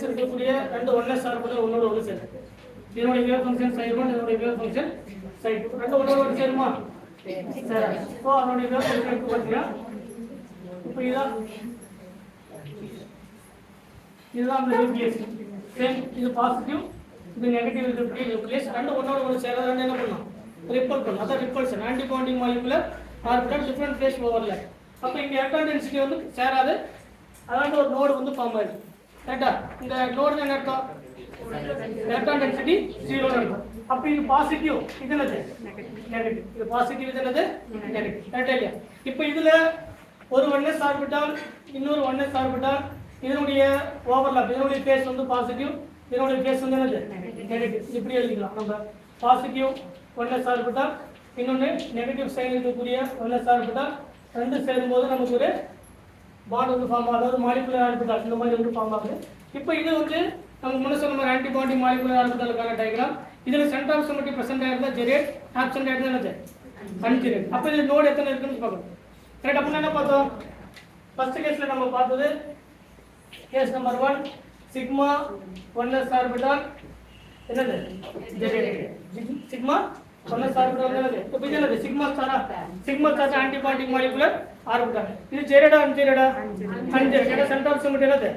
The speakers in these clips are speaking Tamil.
ஃபேஸ் இருக்கக்கூடிய ரெண்டு ஒன்னஸ் ஆர்பிட்டால் ஒன்னோட ஒன்று சேரும். இதனுடைய வேவ் ஃபங்க்ஷன் சைடு 1, இதனுடைய வேவ் ஃபங்க்ஷன் சைடு 2. ரெண்டு ஒன்னோட ஒன்று சேருமா? சரி. ஸோ அதனுடைய வேவ் ஃபங்க்ஷன் எடுத்து பார்த்தீங்கன்னா இப்போ இதுதான் அந்த நியூக்ளியஸ். சேம் இது பாசிட்டிவ், இது நெகட்டிவ், இது நியூக்ளியஸ். ரெண்டு ஒன்னோட ஒன்று சேராத ரெண்டு என்ன பண்ணலாம்? ரிப்பல் பண்ணலாம். அதான் repulsion. Anti bonding molecular orbital different phase overlap. அப்போ இங்கே எலக்ட்ரான் டென்சிட்டி வந்து சேராது, அதாவது ஒரு நோடு வந்து ஃபார்ம் ஆயிடும். கரெக்டா? இந்த நோடு என்ன அர்த்தம்? எலக்ட்ரான் டென்சிட்டி 0 இருக்கும். அப்போ இது பாசிட்டிவ், இது என்னது? நெகட்டிவ். இது பாசிட்டிவ், இது என்னது? நெகட்டிவ். கரெக்டா இல்லையா? இப்போ இதுல ஒரு ஒன்னஸ் ஆர்பிட்டால் இன்னொரு ஒன்னஸ் ஆர்பிட்டால் இதனுடைய ஓவர்லாப், இதனுடைய ஃபேஸ் வந்து பாசிட்டிவ், இதனுடைய ஃபேஸ் வந்து என்னது? நெகட்டிவ். இப்படி எழுதிக்கலாம் நம்ம. பாசிட்டிவ் ஒன்னஸ் ஆர்பிட்டால் இன்னொன்று நெகட்டிவ் சைன் இருக்கக்கூடிய ஒன்னஸ் ஆர்பிட்டால் ரெண்டு சேரும்போது நமக்கு ஒரு பாண்ட் வந்து ஃபார்ம் ஆகுது. அதாவது மாலிகுலர் ஆர்பிட்டால் இந்த மாதிரி வந்து ஃபார்ம் ஆகுது. இப்போ இது வந்து நம்ம முன்ன சொன்ன மாதிரி ஆன்டி பாண்டிங் மாலிகுலர் ஆர்பிட்டாலுக்கான டயக்ராம். இதில் சென்டர் ஆஃப் சிமெட்ரி பிரசன்ட் ஆயிருந்தா ஜெரேட், ஆப்சென்ட் ஆயிருந்தா என்னது? அன்ஜெரேட். அப்போ இது நோடு எத்தனை இருக்குன்னு பார்க்கணும். கரெக்ட். அப்போ என்ன பார்த்தோம்? ஃபர்ஸ்ட் கேஸில் நம்ம பார்த்தது case number 1 sigma one s orbital என்னது? ஜெரேட். சிக்மா ஒன்னஸ் ஆர்பிட்டால் என்னது? இப்போ இது என்னது? சிக்மா ஸ்டாரா? Sigma star anti bonding molecular orbital. இது ஜெரேடா அன்ஜெரேடா? அன்ஜெரேட். ஏன்னா சென்டர் ஆஃப் சிமெட்ரி என்னது?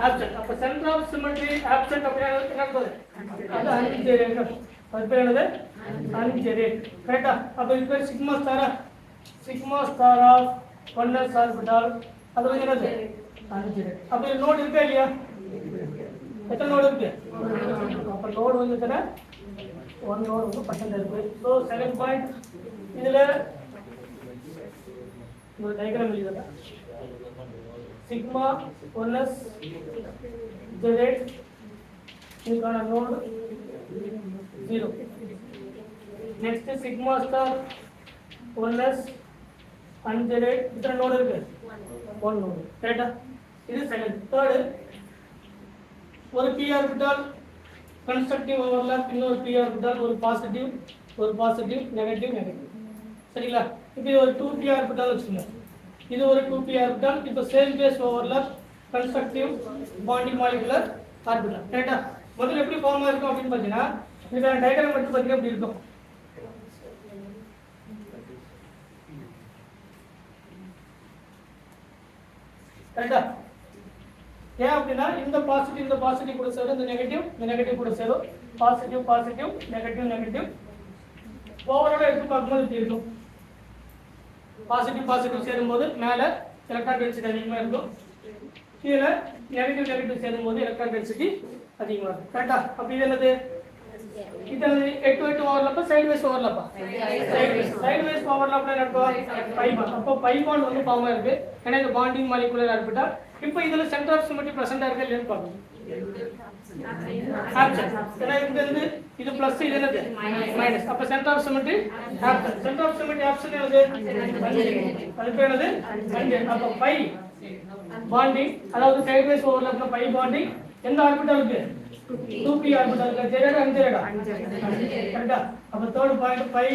ஆப்சென்ட். அப்போ சென்டர் ஆஃப் சிமெட்ரி ஆப்சென்ட் அப்படின்னா என்ன அர்த்தம்? அது அன்ஜெரேட். அது பேர் என்னது? அன்ஜெரேட். கரெக்டா? அப்போ இது பேர் சிக்மா ஸ்டாரா? Sigma star of one s orbital அது வந்து என்னது? அன்ஜெரேட். அப்போ இது நோடு இருக்கா இல்லையா? எத்தனை நோடு இருக்கு? அப்போ நோடு வந்து எத்தனை? 1 நோடு வந்து பர்சன்ட் இருக்கு. ஸோ செகண்ட் பாயிண்ட் இதுல ஒரு டயக்ராம் எழுதுறேன். சிக்மா ஒன்னஸ் ஜெரேட் இதுக்கான node 0. Next sigma star one s ungerade இத்தனை நோடு இருக்கு? 1 நோடு. கரெக்டா? இது செகண்ட். தேர்டு ஒரு p ஆர்பிட்டால் கன்ஸ்ட்ரக்டிவ் ஓவர்லாப், இன்னொரு p ஆர்பிட்டால் ஒரு பாசிட்டிவ் நெகட்டிவ். சரிங்களா? இப்போ இது ஒரு 2p ஆர்பிட்டால் வச்சுக்கோங்க. இது ஒரு 2p ஆர்பிட்டால். இப்போ same phase overlap constructive bonding molecular orbital. கரெக்டா? முதல்ல எப்படி ஃபார்ம் ஆயிருக்கும் அப்படின்னு பார்த்தீங்கன்னா இந்த டயக்ராம் எடுத்து பார்த்தீங்கன்னா இப்படி இருக்கும். கரெக்டா? ஏன் அப்படின்னா இந்த பாசிட்டிவ் கூட சேரும், இந்த நெகட்டிவ் கூட சேரும். பாசிட்டிவ் நெகட்டிவ் ஓவரால் எடுத்து பார்க்கும்போது இப்படி இருக்கும். பாசிட்டிவ் சேரும்போது மேலே எலக்ட்ரான் டென்சிட்டி அதிகமாக இருக்கும், கீழே நெகட்டிவ் சேரும்போது எலக்ட்ரான் டென்சிட்டி அதிகமாக இருக்கும். கரெக்டா? அப்போ இது என்னது? இது 8 ஓவர்லாப்பா சைட்வைஸ் ஓவர்லாப்பா? சைட்வைஸ் ஓவர்லாப்ல நடக்கும் பை பாண்ட். அப்போ பை பாண்ட் வந்து ஃபார்ம் ஆயிருக்கு. ஏன்னா இது பாண்டிங் மாலிகுலர் ஆர்பிட்டால். இப்போ இதுல சென்டர் ஆஃப் சிமெட்ரி பிரசன்ட் ஆயிருக்கு இல்லைன்னு பார்க்கணும். ஆப்சென்ட். ஏன்னா இங்க இருந்து இது பிளஸ் இது என்னது? மைனஸ். அப்ப centre of symmetry absent. Centre of symmetry absent என்னது? அது பேர் என்னது? அன்ஜெரேட். அப்ப பை பாண்டிங், அதாவது சைட்வைஸ் ஓவர்லாப்ல பை பாண்டிங் எந்த ஆர்பிட்டாலுக்கு? 2p ஆர்பிட்டாலுக்கு. ஜெரேடா அன்ஜெரேடா? கரெக்ட்டா? அப்ப third point pi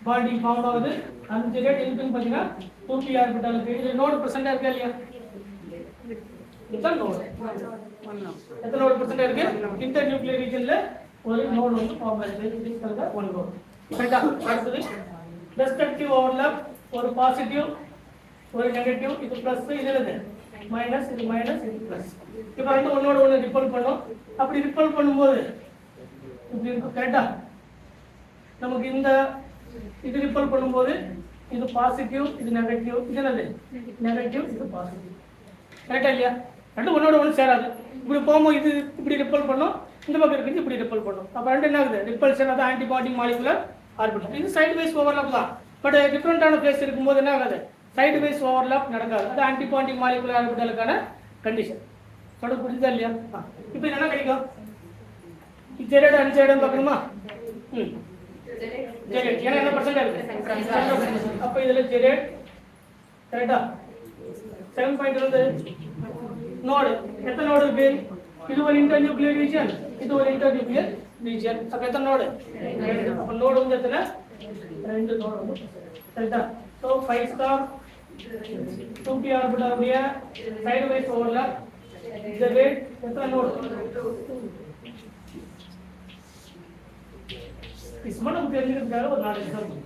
bonding form ஆகுது. அன்ஜெரேட் இருக்குன்னு பாத்தீங்கன்னா 2p ஆர்பிட்டாலுக்கு. இது நோடு பிரசன்ட் இருக்கா இல்லையா? இதுதான் நோடு. எத்தனை நோடு பிரசன்ட் இருக்கு? இன்டர் நியூக்ளியர் ரீஜன்ல ஒரு நோடு வந்து ஃபார்ம் ஆயிருக்கு. இதுக்காக 1 நோடு. கரெக்ட்டா? அடுத்து ரெஸ்பெக்டிவ் ஓவர்லாப் ஒரு பாசிட்டிவ் ஒரு நெகட்டிவ். இது பிளஸ், இது என்னது? மைனஸ், இது மைனஸ், இது பிளஸ். இப்போ ரெண்டு ஒன்னோட ஒன்று ரிப்பல் பண்ணும். அப்படி ரிப்பல் பண்ணும்போது இப்படி இருக்கும். கரெக்டா? நமக்கு இந்த இது ரிப்பல் பண்ணும்போது இது பாசிட்டிவ், இது நெகட்டிவ், இது என்னது? நெகட்டிவ், இது பாசிட்டிவ். கரெக்டா இல்லையா? ரெண்டு ஒன்னோட ஒன்று சேராது. இப்படி போகும்போது இது இப்படி ரிப்பல் பண்ணும், இந்த பக்கம் இருக்குது இப்படி ரிப்பல் பண்ணும். அப்போ ரெண்டு என்ன ஆகுது? ரிப்பல்ஷன். அதான் ஆன்டி பாண்டிங் மாலிகுலர் ஆர்பிட்டால். இது சைடு வைஸ் ஓவர்லாப் தான். பட் டிஃப்ரெண்டான ஃபேஸ் இருக்கும்போது என்ன ஆகாது? சைடு வைஸ் ஓவர்லாப் நடக்காது. அது ஆன்டி பாண்டிங் மாலிகுலர் ஆர்பிட்டாலுக்கான கண்டிஷன். தொடர்பு புரியுதா இல்லையா? இப்போ இது என்ன கிடைக்கும்? ஜெரேட் அன்ஜெரேட் பார்க்கணுமா? ஜெரேட். ஏன்னா என்ன பர்சன்ட் இருக்கு? அப்போ இதுல ஜெரேட். கரெக்டா? 7 பாயிண்ட் வந்து நோடு. எத்தனை நோடு இருக்கு? இது ஒரு இன்டர் நியூக்ளியர் ரீஜன், இது ஒரு இன்டர் நியூக்ளியர் ரீஜன். அப்ப எத்தனை நோடு? அப்ப நோடு வந்து எத்தனை? 2 நோடு வந்து. கரெக்ட்டா? சோ 5 ஸ்டார் 2p ஆர்பிட்டால் உடைய சைடு வைஸ் ஓவர்லாப் இந்த ரேட் எத்தனை நோடு சும்மா நமக்கு தெரிஞ்சுக்கிறதுக்காக ஒரு 4 எக்ஸாம்பிள்.